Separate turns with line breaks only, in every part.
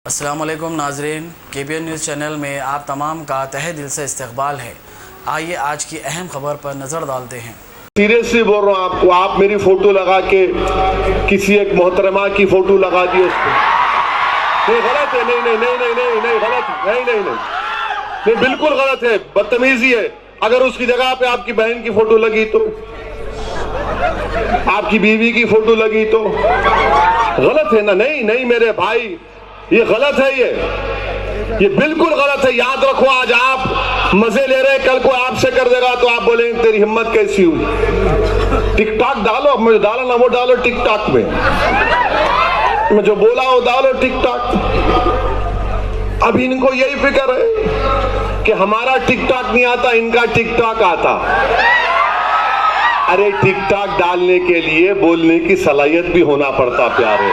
अस्सलामुअलैकुम नाजरीन, KBN news channel में आप तमाम का तहे दिल से इस्तकबाल है। आइए आज की अहम खबर पर नज़र डालते हैं।
सीरियसली बोल रहा हूँ आपको, आप मेरी फोटो लगा के किसी एक मोहतरमा की फोटो लगा दी उस पर, नहीं गलत है, नहीं नहीं नहीं नहीं नहीं नहीं गलत, नहीं नहीं नहीं नहीं बिल्कुल गलत है, बदतमीजी है। अगर उसकी जगह पे आपकी बहन की फोटो लगी तो, आपकी बीवी की फोटो लगी तो गलत है ना? नहीं नहीं मेरे भाई, ये गलत है, ये बिल्कुल गलत है। याद रखो, आज आप मजे ले रहे, कल को आपसे कर देगा तो आप बोलेंगे तेरी हिम्मत कैसी हुई। टिकटॉक डालो, मुझे डालो ना, वो डालो टिकटॉक में, मैं जो बोला वो डालो टिकटॉक। अब इनको यही फिक्र है कि हमारा टिकटॉक नहीं आता, इनका टिकटॉक आता। अरे टिकटॉक डालने के लिए बोलने की सलाहियत भी होना पड़ता प्यारे।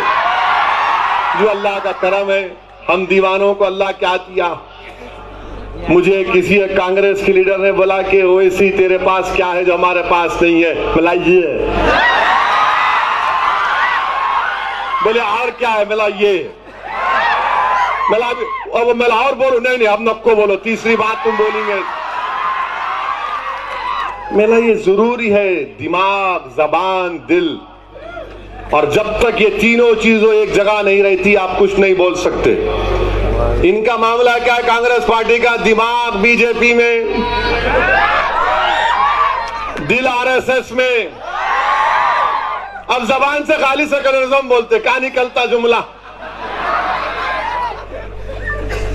जो अल्लाह का करम है, हम दीवानों को अल्लाह क्या दिया। मुझे किसी एक कांग्रेस के लीडर ने बोला कि ओवैसी तेरे पास क्या है जो हमारे पास नहीं है? बोला ये है। बोले और क्या है? बोला ये। मैं और बोलू? नहीं नहीं अब नको बोलो, तीसरी बात तुम बोलेंगे। मेरा ये जरूरी है, दिमाग, जबान, दिल, और जब तक ये तीनों चीजों एक जगह नहीं रहती आप कुछ नहीं बोल सकते। इनका मामला क्या है? कांग्रेस पार्टी का दिमाग बीजेपी में, दिल RSS में, अब जबान से खाली सेकुलरिज्म बोलते, क्या निकलता जुमला?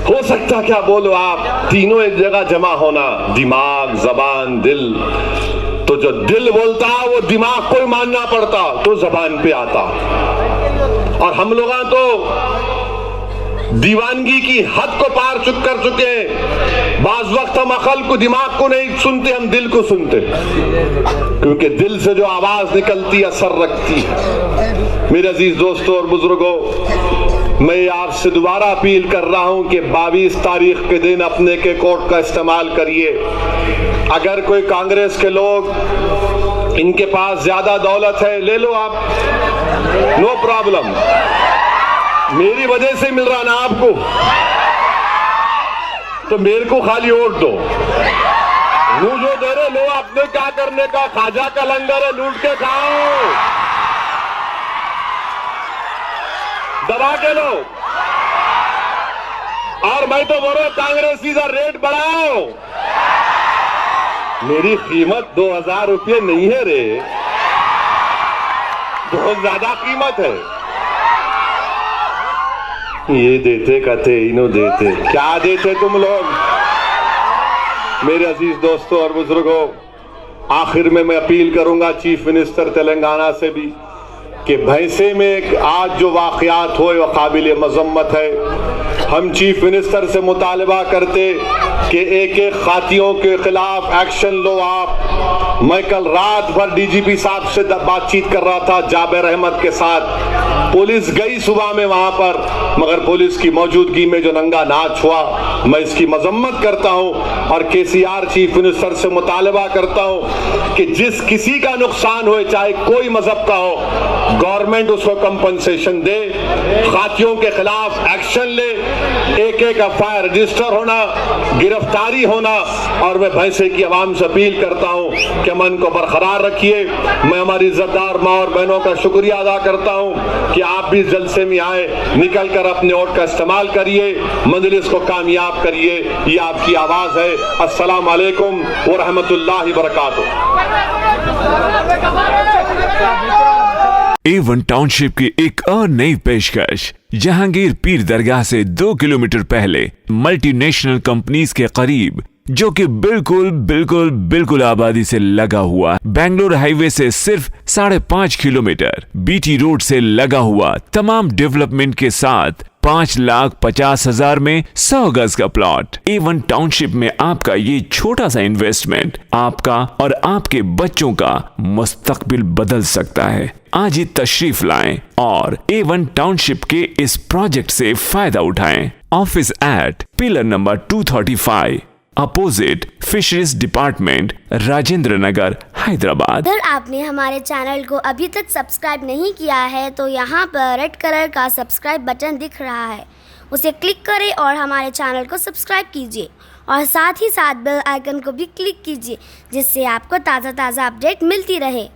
हो सकता क्या? बोलो आप, तीनों एक जगह जमा होना, दिमाग, जबान, दिल। तो जो दिल बोलता वो दिमाग को ही मानना पड़ता तो जबान पे आता। और हम लोग तो दीवानगी की हद को पार कर चुके हैं। बाज वक्त हम अकल को, दिमाग को नहीं सुनते, हम दिल को सुनते, क्योंकि दिल से जो आवाज निकलती असर रखती है। मेरे अजीज दोस्तों और बुजुर्गों, मैं आपसे दोबारा अपील कर रहा हूं कि 22 तारीख के दिन अपने के कोड का इस्तेमाल करिए। अगर कोई कांग्रेस के लोग, इनके पास ज्यादा दौलत है, ले लो आप, नो प्रॉब्लम, मेरी वजह से मिल रहा ना आपको, तो मेरे को खाली वोट दो। वो जो दे रहे लो, आपने क्या करने का? खाजा का लंगर है, लूट के खाओ, दबा के लो। और मैं तो बोल रहा हूं कांग्रेसी का रेट बढ़ाओ। मेरी कीमत 2000 रुपये नहीं है रे, बहुत ज्यादा कीमत है। ये देते कहते, इन्हों देते, क्या देते तुम लोग? मेरे अजीज दोस्तों और बुजुर्गों, आखिर में मैं अपील करूंगा चीफ मिनिस्टर तेलंगाना से भी कि भैंसे में आज जो वाकयात हुए वह काबिल मजम्मत है। हम चीफ मिनिस्टर से मुतालबा करते कि एक एक खातियों के खिलाफ एक्शन लो आप। मैं कल रात भर DGP साहब से बातचीत कर रहा था, जाबिर अहमद के साथ। पुलिस गई सुबह में वहां पर, मगर पुलिस की मौजूदगी में जो नंगा नाच हुआ, मैं इसकी मजम्मत करता हूं। और KCR चीफ मिनिस्टर से मुतालबा करता हूं कि जिस किसी का नुकसान हुए, चाहे कोई मजहब का हो, गवर्नमेंट उसको कंपनसेशन दे, खातियों के खिलाफ एक्शन ले, एक एक FIR रजिस्टर होना, गिरफ्तारी होना। और मैं भैंसे की आवाम से अपील करता हूं कि मन को बरकरार रखिए। मैं हमारी इज्जतदार माँ और बहनों का शुक्रिया अदा करता हूं कि आप भी जलसे में आए, निकल कर अपने वोट का इस्तेमाल करिए, मजलिस को कामयाब करिए। ये आपकी आवाज है। अस्सलाम वालेकुम व रहमतुल्लाहि व बरकातुहू।
A1 टाउनशिप की एक और नई पेशकश। जहांगीर पीर दरगाह से 2 किलोमीटर पहले मल्टीनेशनल कंपनीज के करीब, जो कि बिल्कुल आबादी से लगा हुआ, बेंगलोर हाईवे से सिर्फ 5.5 किलोमीटर, BT रोड से लगा हुआ, तमाम डेवलपमेंट के साथ 5,50,000 में 100 गज का प्लॉट। A1 टाउनशिप में आपका ये छोटा सा इन्वेस्टमेंट आपका और आपके बच्चों का मुस्तकबिल बदल सकता है। आज ही तशरीफ लाएं और A1 टाउनशिप के इस प्रोजेक्ट से फायदा उठाएं। Office at pillar number 235, opposite fisheries department, Rajendra Nagar, Hyderabad.
अगर आपने हमारे चैनल को अभी तक सब्सक्राइब नहीं किया है तो यहाँ पर रेड कलर का सब्सक्राइब बटन दिख रहा है, उसे क्लिक करें और हमारे चैनल को सब्सक्राइब कीजिए और साथ ही साथ बेल आइकन को भी क्लिक कीजिए, जिससे आपको ताज़ा अपडेट मिलती रहे।